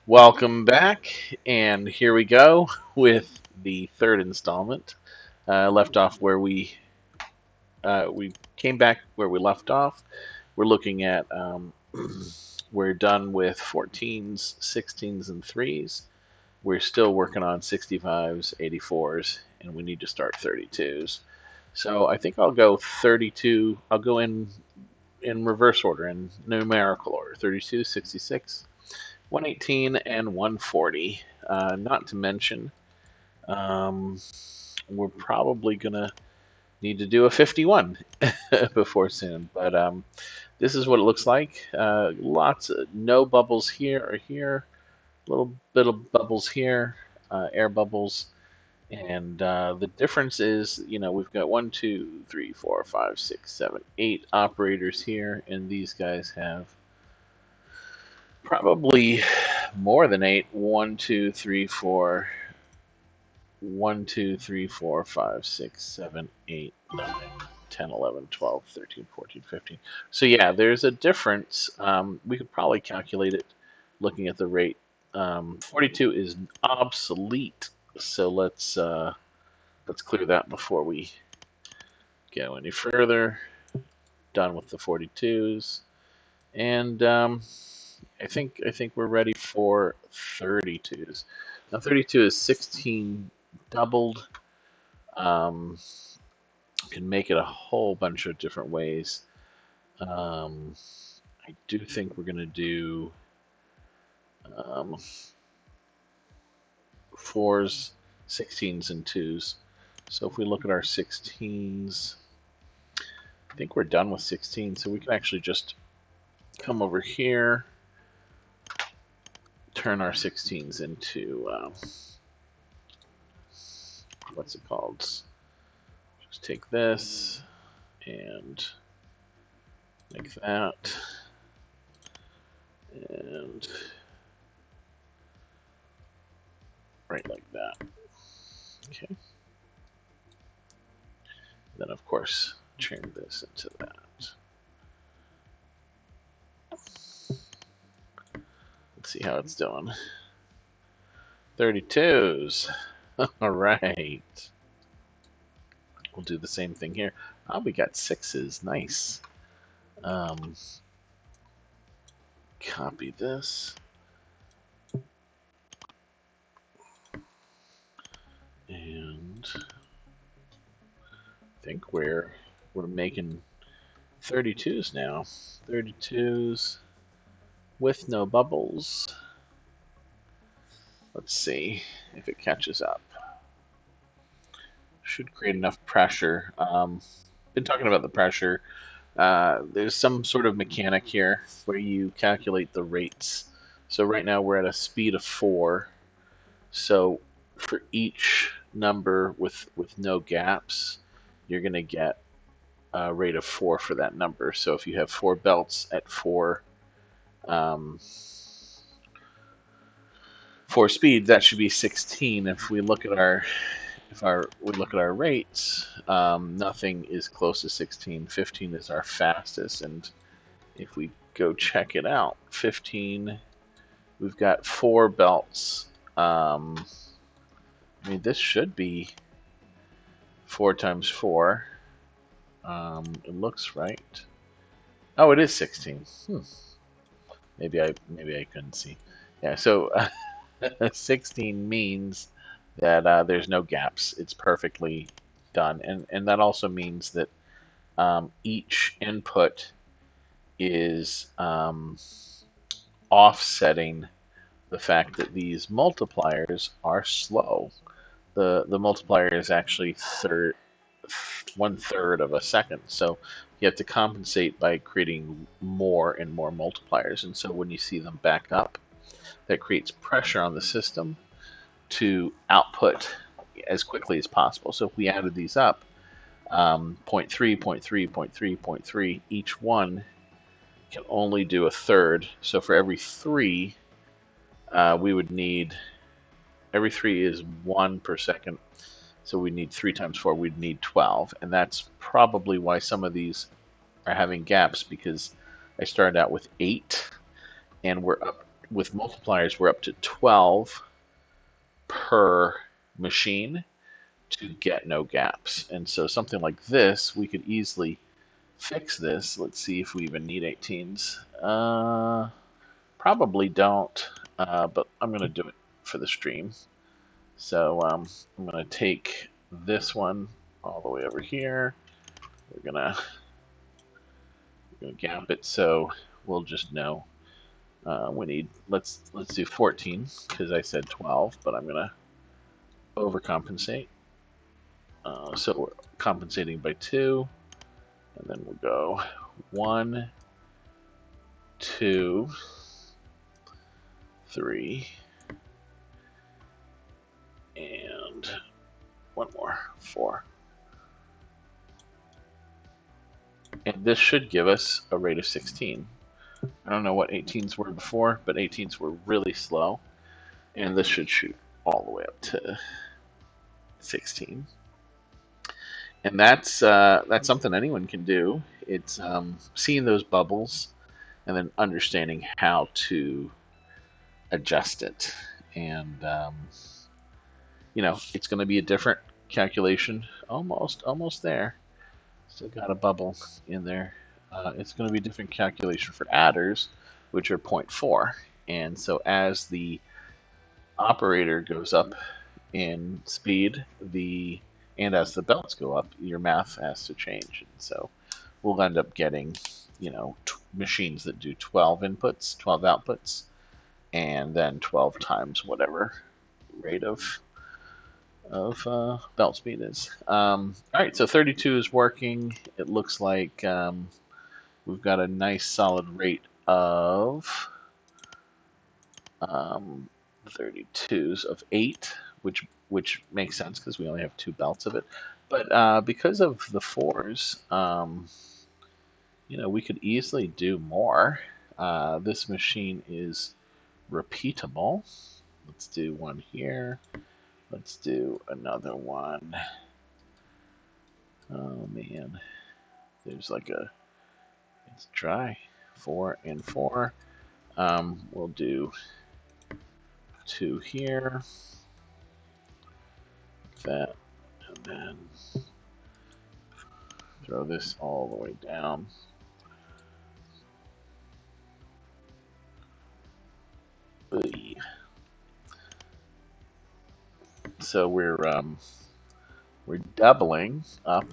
Welcome back, and here we go with the third installment. Left off where we came back where we left off. We're looking at we're done with 14s, 16s, and threes. We're still working on 65s, 84s, and we need to start 32s. So I think I'll go 32. I'll go in reverse order, in numerical order: 32, 66, 118, and 140. Not to mention, um, we're probably going to need to do a 51 before soon. But this is what it looks like. Lots of no bubbles here or here, a little bit of bubbles here, air bubbles. And the difference is, we've got 1, 2, 3, 4, 5, 6, 7, 8 operators here, and these guys have probably more than 8. 1, 2, 3, 4. 1, 2, 3, 4, 5, 6, 7, 8, 9, 10, 11, 12, 13, 14, 15. So yeah, there's a difference. We could probably calculate it looking at the rate. 42 is obsolete, so let's clear that before we go any further. Done with the 42s, and I think we're ready for 32s. Now 32 is 16 doubled. Um, can make it a whole bunch of different ways. Um, I do think we're going to do um, fours, 16s, and twos. So if we look at our 16s, I think we're done with 16, so we can actually just come over here, turn our 16s into, what's it called? Just take this and like that, and right like that. Okay. Then, of course, turn this into that. Let's see how it's doing. 32s. All right. We'll do the same thing here. Oh, we got sixes. Nice. Um, copy this. And I think we're making 32s now. 32s with no bubbles. Let's see if it catches up. Should create enough pressure. Been talking about the pressure. There's some sort of mechanic here where you calculate the rates. So right now we're at a speed of 4. So for each number with no gaps, you're going to get a rate of 4 for that number. So if you have 4 belts at 4 um, 4 speeds, that should be 16. If we look at our rates, nothing is close to 16. 15 is our fastest, and if we go check it out, 15, we've got 4 belts. I mean, this should be 4 times 4. It looks right. Oh, it is 16. Maybe I couldn't see. Yeah, so 16 means that there's no gaps. It's perfectly done, and that also means that each input is offsetting the fact that these multipliers are slow. The multiplier is actually 1/3 of a second, so you have to compensate by creating more and more multipliers. And so when you see them back up, that creates pressure on the system to output as quickly as possible. So if we added these up, 0.3, 0.3, 0.3, 0.3, each one can only do a third. So for every 3, we would need, every 3 is 1 per second. So we need 3 times 4, we'd need 12. And that's probably why some of these are having gaps, because I started out with 8 and we're with multipliers, we're up to 12 per machine to get no gaps. And so something like this, we could easily fix this. Let's see if we even need 18s. Probably don't, but I'm going to do it for the stream. So I'm going to take this one all the way over here. We're going to gap it so we'll just know we need, let's do 14 because I said 12, but I'm going to overcompensate. So we're compensating by 2, and then we'll go 1, 2, 3, and one more, 4. And this should give us a rate of 16. I don't know what 18s were before, but 18s were really slow. And this should shoot all the way up to 16. And that's something anyone can do. It's seeing those bubbles and then understanding how to adjust it. And it's going to be a different calculation. Almost there. Still got a bubble in there. It's going to be a different calculation for adders, which are 0.4. And so as the operator goes up in speed, and as the belts go up, your math has to change. And so we'll end up getting, machines that do 12 inputs, 12 outputs, and then 12 times whatever rate of belt speed is. All right, so 32 is working. It looks like we've got a nice solid rate of 32s of 8, which makes sense because we only have 2 belts of it. But because of the 4s, we could easily do more. This machine is repeatable. Let's do one here. Let's do another one. Oh man, there's it's dry. 4 and 4. We'll do 2 here. That, and then throw this all the way down. So we're doubling up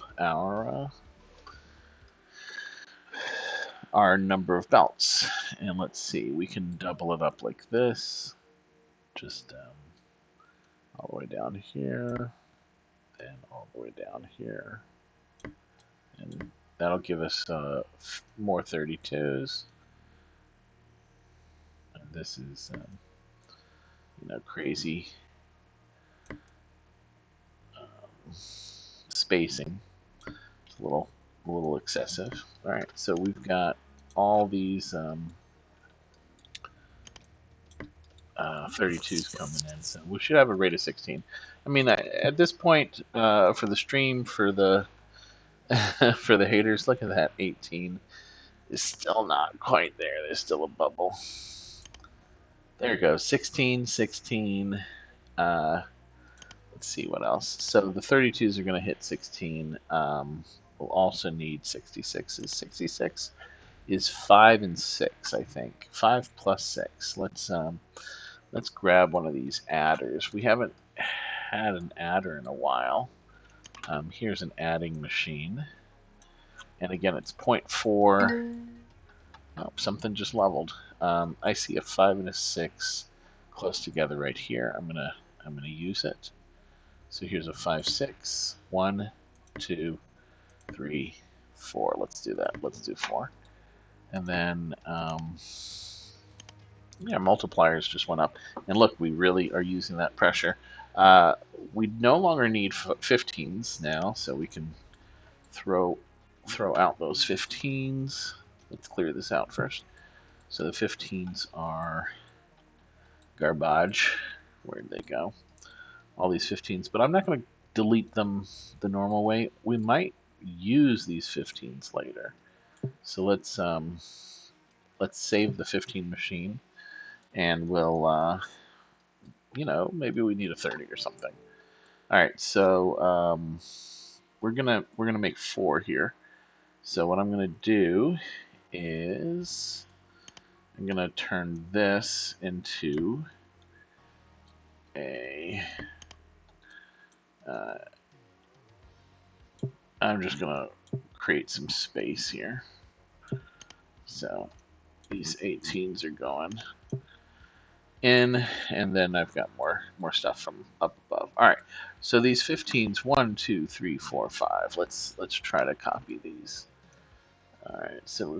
our number of belts, and let's see, we can double it up like this, just all the way down here, and all the way down here, and that'll give us more 32s. And this is crazy spacing. It's a little excessive. All right, so we've got all these 32s coming in, so we should have a rate of 16. I mean, at this point, for the stream, for the for the haters, look at that, 18 is still not quite there. There's still a bubble. There it goes, 16, 16. Let's see what else. So the 32s are going to hit 16. We'll also need 66s. 66 is 5 and 6, I think. 5 plus 6. Let's grab one of these adders. We haven't had an adder in a while. Here's an adding machine. And again, it's 0.4. Oh, something just leveled. I see a 5 and a 6 close together right here. I'm gonna use it. So here's a 5, 6. 1, 2, 3, 4. Let's do that. Let's do 4. And then multipliers just went up. And look, we really are using that pressure. We no longer need 15s now, so we can throw out those 15s. Let's clear this out first. So the 15s are garbage. Where'd they go? All these 15s, but I'm not going to delete them the normal way. We might use these 15s later. So let's save the 15 machine, and we'll, maybe we need a 30 or something. All right, so we're gonna make 4 here. So what I'm gonna do is I'm gonna turn this into a. Uh, I'm just gonna create some space here. So these 18s are going in, and then I've got more stuff from up above. All right, so these 15s, 1, 2, 3, 4, 5. Let's try to copy these. All right, so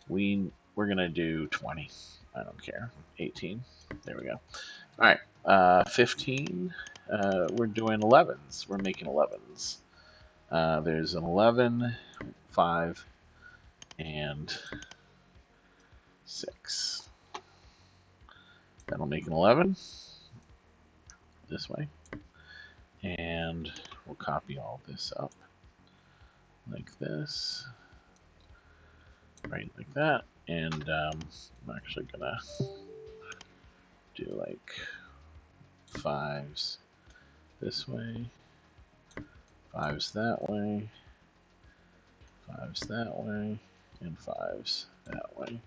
we're gonna do 20. I don't care. 18. There we go. All right, 15. We're doing 11s. We're making 11s. There's an 11, 5, and 6. That'll make an 11 this way. And we'll copy all this up like this, right like that. And I'm actually gonna do like 5s this way, 5s that way, 5s that way, and 5s that way.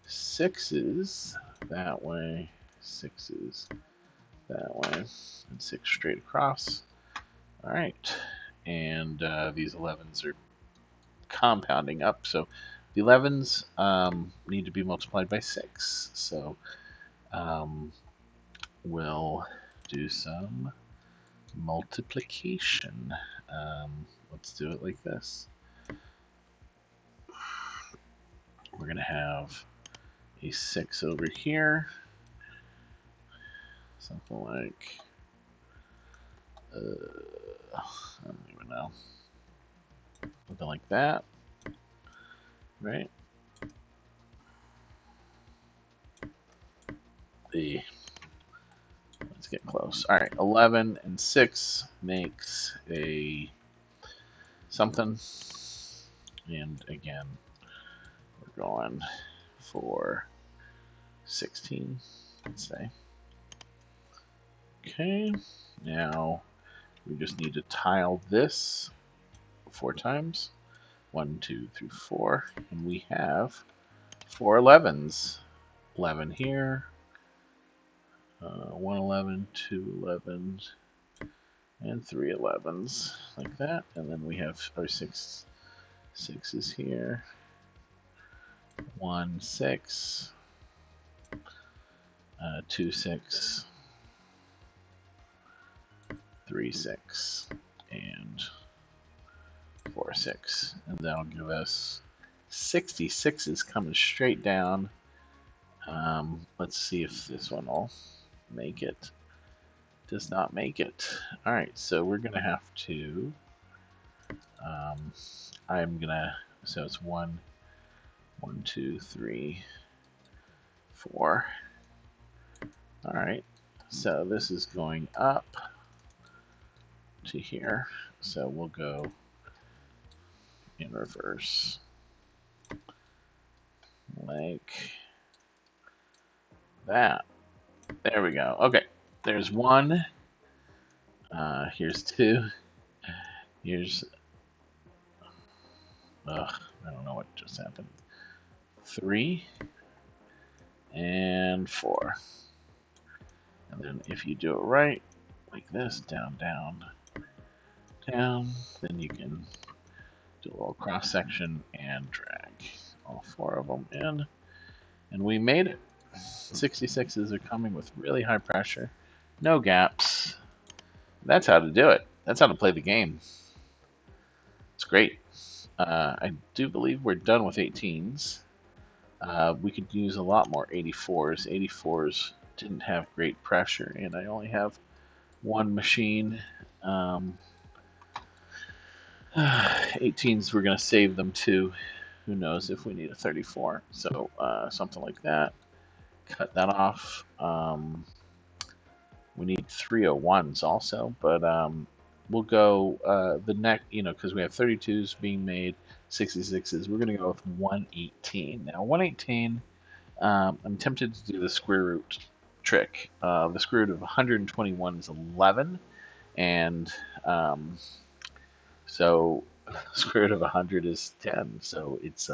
6s that way, 6s that way, and 6 straight across. All right, and these 11s are compounding up, so the 11s need to be multiplied by 6. So we'll do some multiplication. Let's do it like this. We're going to have a 6 over here. Something like, I don't even know. Something like that, right? Let's get close. All right, 11 and 6 makes a something. And again, we're going for 16, let's say. Okay, now we just need to tile this 4 times. 1, 2, 3, 4. And we have 4 11s. 11 here. 1 11, 2 11s, and 3 11s, like that. And then we have our 6 6s here. 1 6, 2 6, 3 6, and 4 6. And that'll give us 66s coming straight down. Let's see if this one will make it. Does not make it. Alright, so we're going to have to. So it's 1, 1, 2, 3, 4. Alright, so this is going up to here. So we'll go in reverse. Like that. There we go. Okay, there's 1. Here's 2. Here's. I don't know what just happened. 3 and 4. And then if you do it right, like this, down, down, down, then you can do a little cross section and drag all 4 of them in. And we made it. 66s are coming with really high pressure, no gaps. That's how to do it. That's how to play the game. It's great. I do believe we're done with 18s. We could use a lot more 84s. 84s didn't have great pressure, and I only have 1 machine. 18s, we're going to save them too. Who knows if we need a 34. So something like that. Cut that off. We need 301s also, but we'll go the next, because we have 32s being made, 66s. We're going to go with 118. Now, 118, I'm tempted to do the square root trick. The square root of 121 is 11, and um, so square root of 100 is 10. So it's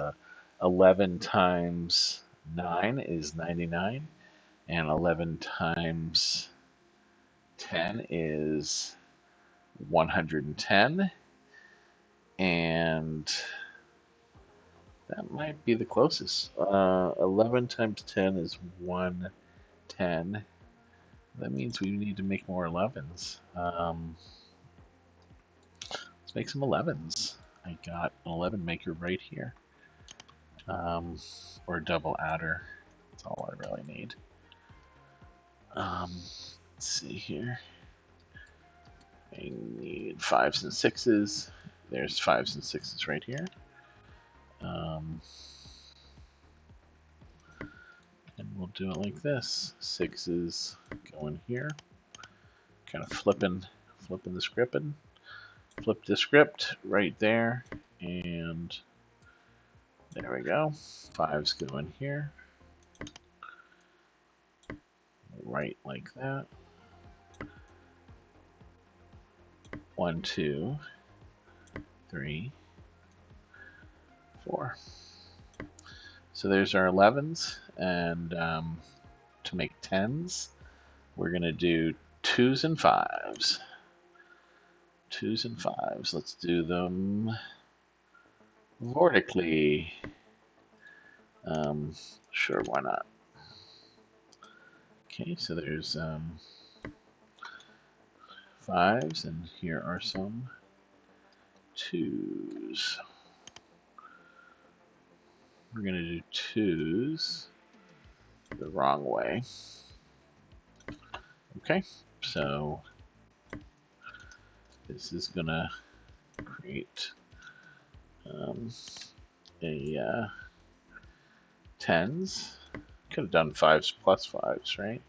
11 times 9 is 99, and 11 times 10 is 110, and that might be the closest. 11 times 10 is 110. That means we need to make more 11s. Let's make some 11s. I got an 11 maker right here. Or a double adder. That's all I really need. Let's see here. I need 5s and 6s. There's 5s and 6s right here. And we'll do it like this. 6s go in here. Kind of flipping the script. Flip the script right there, and there we go. 5s go in here. Right like that. 1, 2, 3, 4. So there's our 11s, and to make 10s, we're going to do 2s and 5s. 2s and 5s. Let's do them vertically. Sure, why not? Okay, so there's 5s, and here are some 2s. We're going to do 2s the wrong way. Okay, so this is going to create a 10s. Could have done 5s plus 5s, right?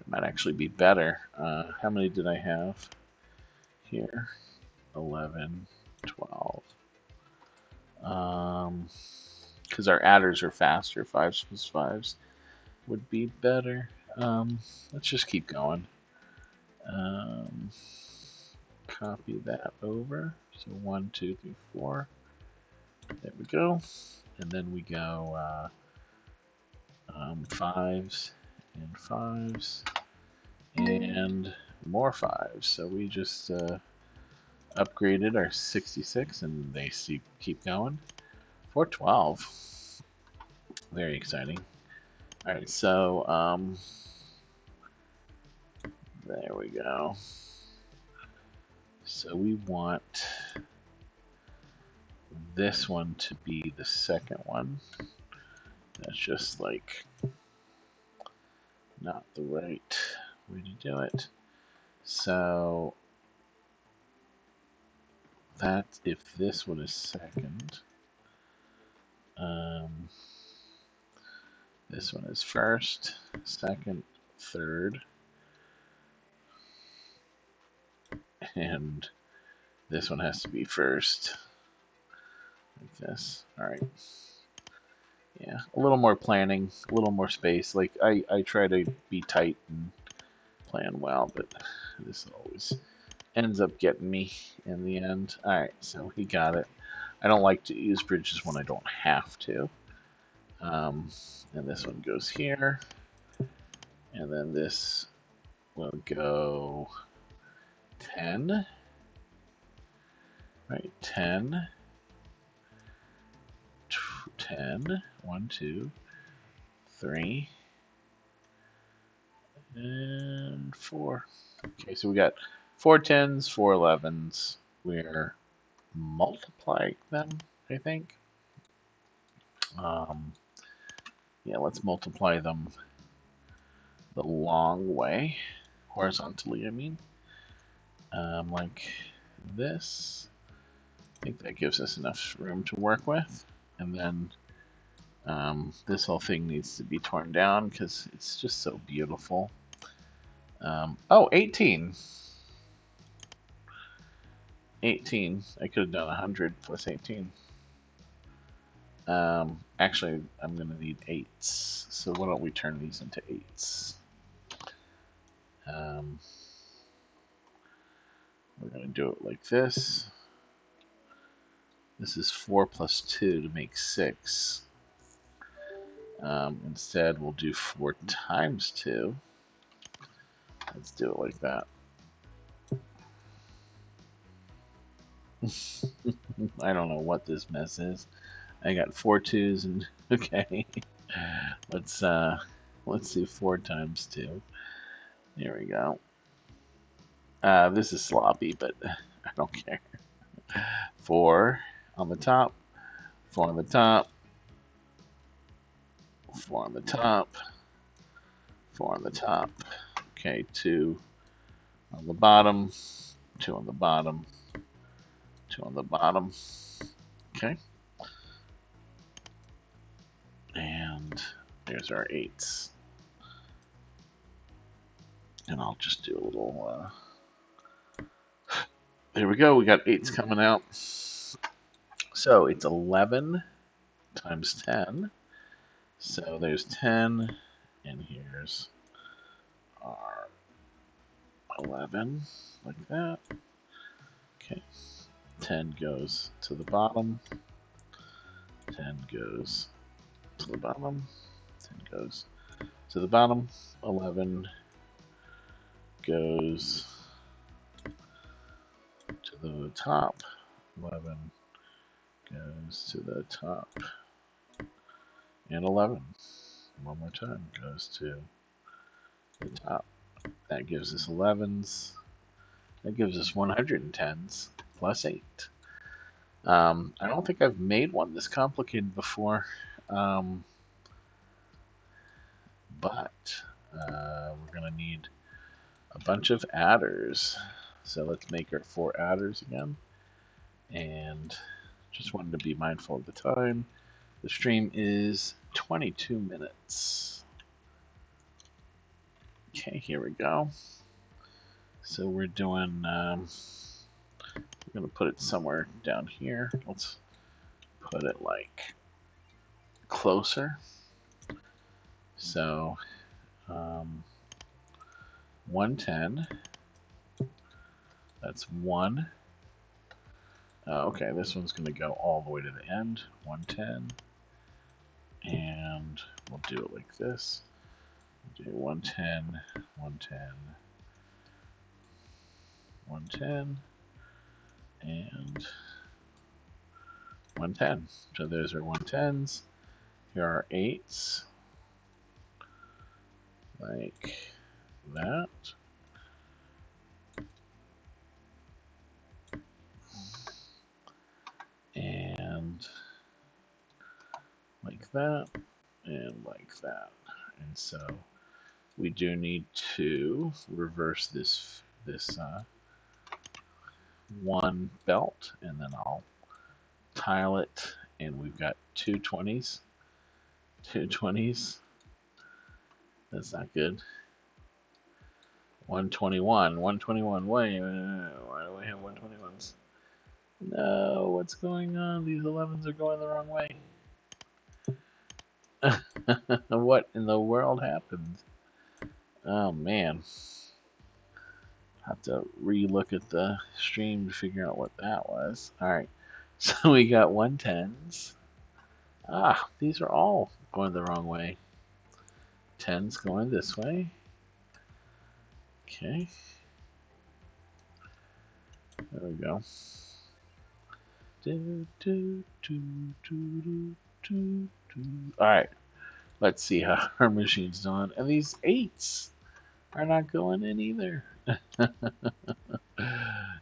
It might actually be better. How many did I have here? 11, 12. Because our adders are faster. 5s plus 5s would be better. Let's just keep going. Copy that over. So 1, 2, 3, 4. There we go. And then we go 5s and 5s and more 5s. So we just upgraded our 66, and they keep going. 412. Very exciting. All right, so there we go. So we want this one to be the second one. That's just like not the right way to do it. So that if this one is second, this one is first, second, third, and this one has to be first, like this. All right. Yeah, a little more planning, a little more space. Like I try to be tight and plan well, but this always ends up getting me in the end. All right, so he got it. I don't like to use bridges when I don't have to. And this one goes here, and then this will go 10. Right, 10, 10, 1, 2, 3, and 4. Okay, so we got 4 10s, 4 11s. We're multiplying them, I think. Yeah, let's multiply them the long way, horizontally, I mean. Like this. I think that gives us enough room to work with. And then this whole thing needs to be torn down because it's just so beautiful. Oh, 18. 18. I could have done 100 plus 18. Actually, I'm going to need 8s. So why don't we turn these into 8s? Um, we're going to do it like this. This is 4 plus 2 to make 6. Instead, we'll do 4 times 2. Let's do it like that. I don't know what this mess is. I got 4 2s and okay. Let's do 4 times 2. Here we go. This is sloppy, but I don't care. 4 on the top, 4 on the top, 4 on the top, 4 on the top. Okay, 2 on the bottom, 2 on the bottom, 2 on the bottom. Okay. And there's our 8s. And I'll just do a little... There we go. We got 8s coming out. So it's 11 times 10. So there's 10. And here's our 11. Like that. Okay. 10 goes to the bottom. 10 goes to the bottom. 10 goes to the bottom. 11 goes to the top. 11 goes to the top. And 11, one more time, goes to the top. That gives us 11s. That gives us 110s plus 8. I don't think I've made one this complicated before, but we're going to need a bunch of adders. So let's make our 4 adders again. And just wanted to be mindful of the time. The stream is 22 minutes. Okay, here we go. So we're doing, we're going to put it somewhere down here. Let's put it like closer. So 110, that's 1. Okay, this one's going to go all the way to the end, 110. And we'll do it like this. We'll do 110, 110, 110, and 110. So those are 110s. Here are 8s. Like that. And like that. And like that. And so we do need to reverse this one belt, and then I'll tile it, and we've got 220s. 220s. That's not good. 121. 121. Wait, why do we have 121s? No, what's going on? These 11s are going the wrong way. What in the world happened? Oh man. Have to re-look at the stream to figure out what that was. Alright. So we got 110s. Ah, these are all going the wrong way. 10's going this way. Okay. There we go. Alright. Let's see how our machine's doing. And these 8s are not going in either.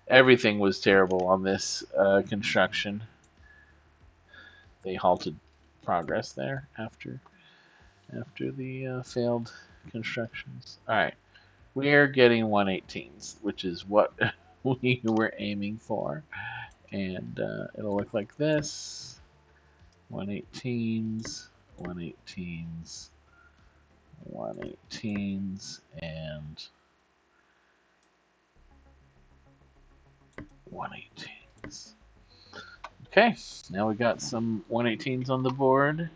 Everything was terrible on this construction. They halted progress there after the failed constructions. All right, we are getting 118s, which is what we were aiming for, and it'll look like this: 118s, 118s, 118s, and 118s. Okay, now we got some 118s on the board.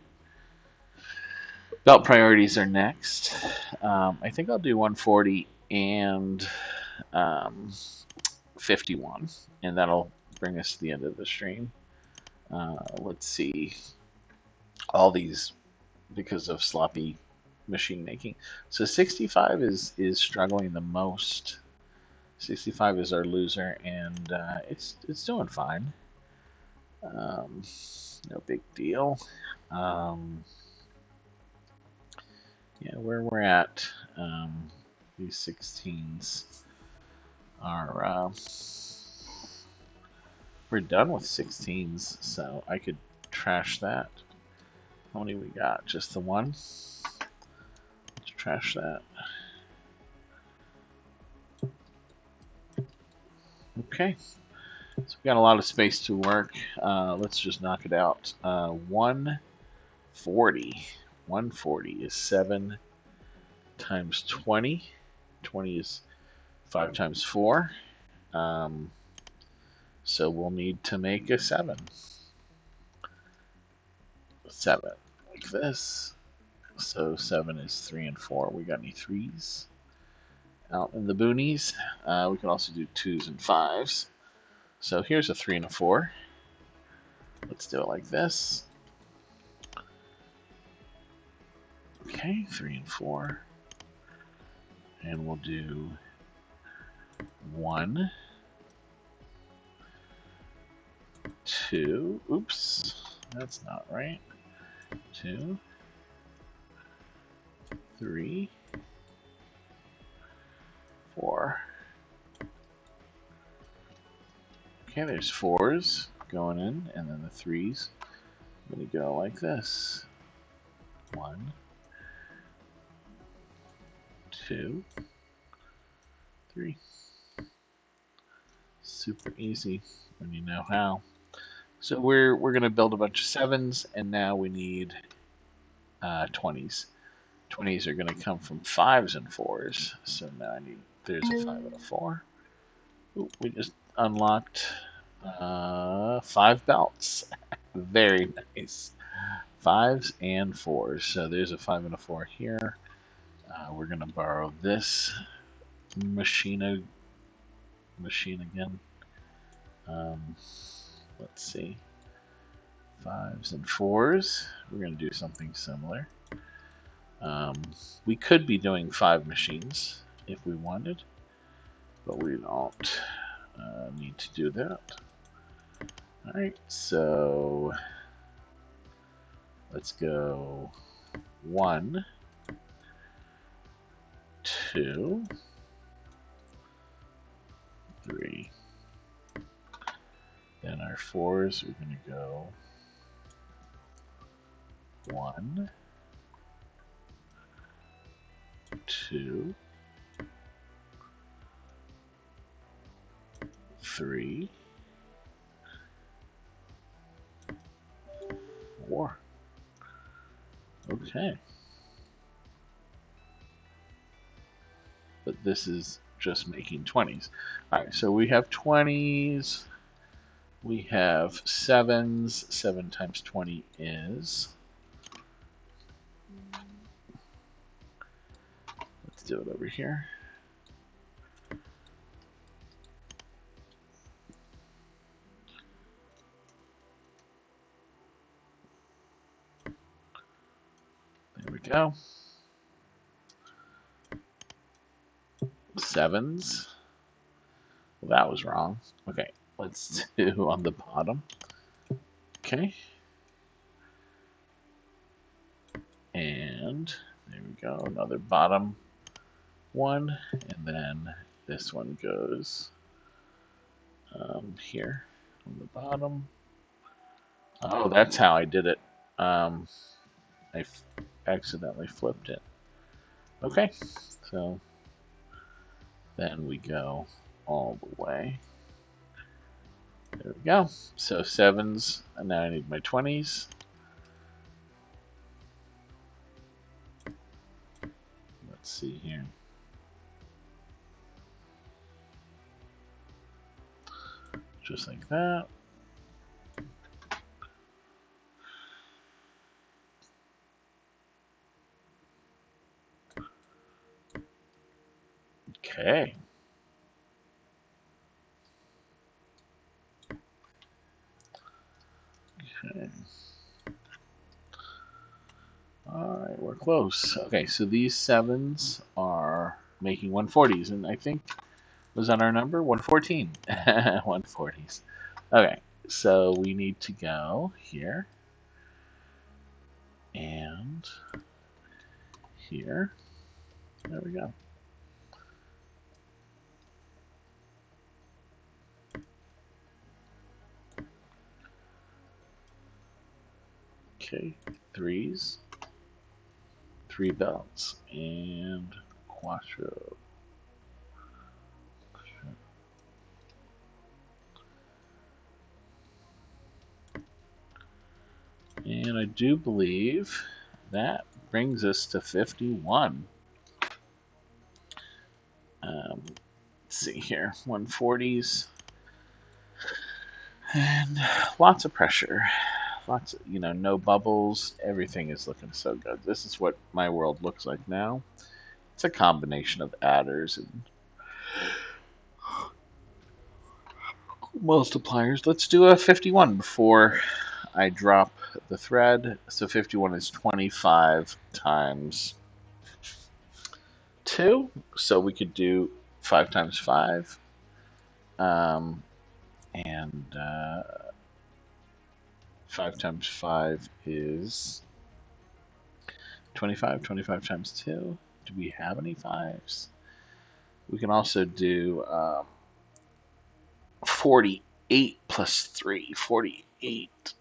Belt priorities are next. I think I'll do 140 and um, 51, and that'll bring us to the end of the stream. Let's see. All these because of sloppy machine making. So 65 is struggling the most. 65 is our loser, and it's doing fine. Um, no big deal. Um, yeah, where we're at, these 16s are. We're done with 16s, so I could trash that. How many we got? Just the one? Let's trash that. Okay. So we got a lot of space to work. Let's just knock it out. 140. 140 is 7 times 20. 20 is 5 times 4. Um, so we'll need to make a 7. 7. Like this. So 7 is 3 and 4. We got any 3s? Out in the boonies. We can also do 2s and 5s. So here's a 3 and a 4. Let's do it like this. Okay, 3 and 4. And we'll do 1, 2. Oops, that's not right. 2, 3, 4. Okay, there's 4s going in, and then the 3s. I'm going to go like this. 1, 2, 3. Super easy when you know how. So we're going to build a bunch of 7s, and now we need 20s. 20s are going to come from 5s and 4s. So now there's a 5 and a 4. Ooh, we just unlocked 5 belts. Very nice. 5s and 4s. So there's a 5 and a 4 here. We're going to borrow this machine again. Let's see. 5s and 4s. We're going to do something similar. We could be doing 5 machines if we wanted, but we don't need to do that. Alright, so let's go 1, 2, 3. Then our 4s, we're going to go 1, 2, 3, 4. Okay. But this is just making 20s. Alright, so we have 20s. We have 7s. 7 times 20 is... Let's do it over here. There we go. 7s. Well, that was wrong. Okay, let's do on the bottom. Okay. And there we go, another bottom one. And then this one goes here on the bottom. Oh, that's how I did it. I accidentally flipped it. Okay, so then we go all the way. There we go. So 7s, and now I need my 20s. Let's see here. Just like that. Okay. Okay. All right, we're close. Okay, so these sevens are making 140s, and I think was that our number 114. 140s. Okay, so we need to go here and here. There we go. Okay, threes, three belts, and quattro. And I do believe that brings us to 51. Let's see here, 140s, and lots of pressure. Lots of, no bubbles. Everything is looking so good. This is what my world looks like now. It's a combination of adders and multipliers. Let's do a 51 before I drop the thread. So 51 is 25 times 2. So we could do 5 times 5. And 5 times 5 is 25. 25 times 2. Do we have any 5s? We can also do 48 plus 3. 48.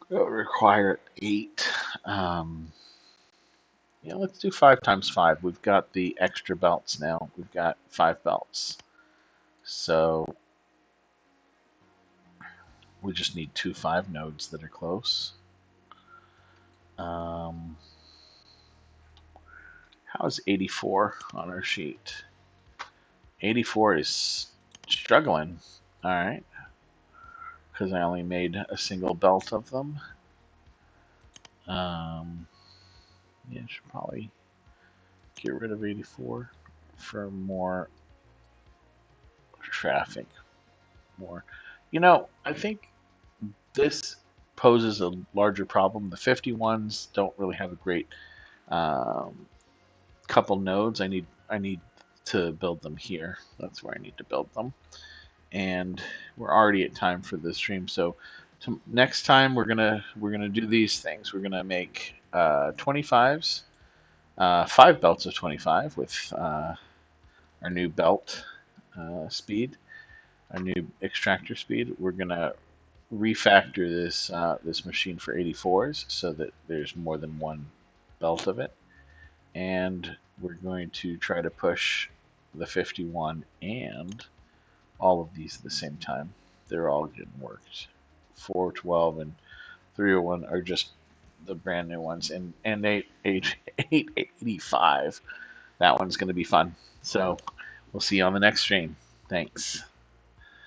It would require 8. Yeah, let's do 5 times 5. We've got the extra belts now. We've got 5 belts. So we just need 2 5 nodes that are close. How's 84 on our sheet? 84 is struggling. All right. Because I only made a single belt of them. Yeah, I should probably get rid of 84 for more traffic. More. I think this poses a larger problem. The 51s don't really have a great um, couple nodes. I need to build them here. That's where I need to build them. And we're already at time for this stream, so next time we're gonna do these things. We're gonna make 25s, 5 belts of 25 with our new belt speed, our new extractor speed. We're gonna refactor this machine for 84s so that there's more than one belt of it, and we're going to try to push the 51 and all of these at the same time. They're all getting worked. 412 and 301 are just the brand new ones, and 885. That one's going to be fun. So we'll see you on the next stream. Thanks.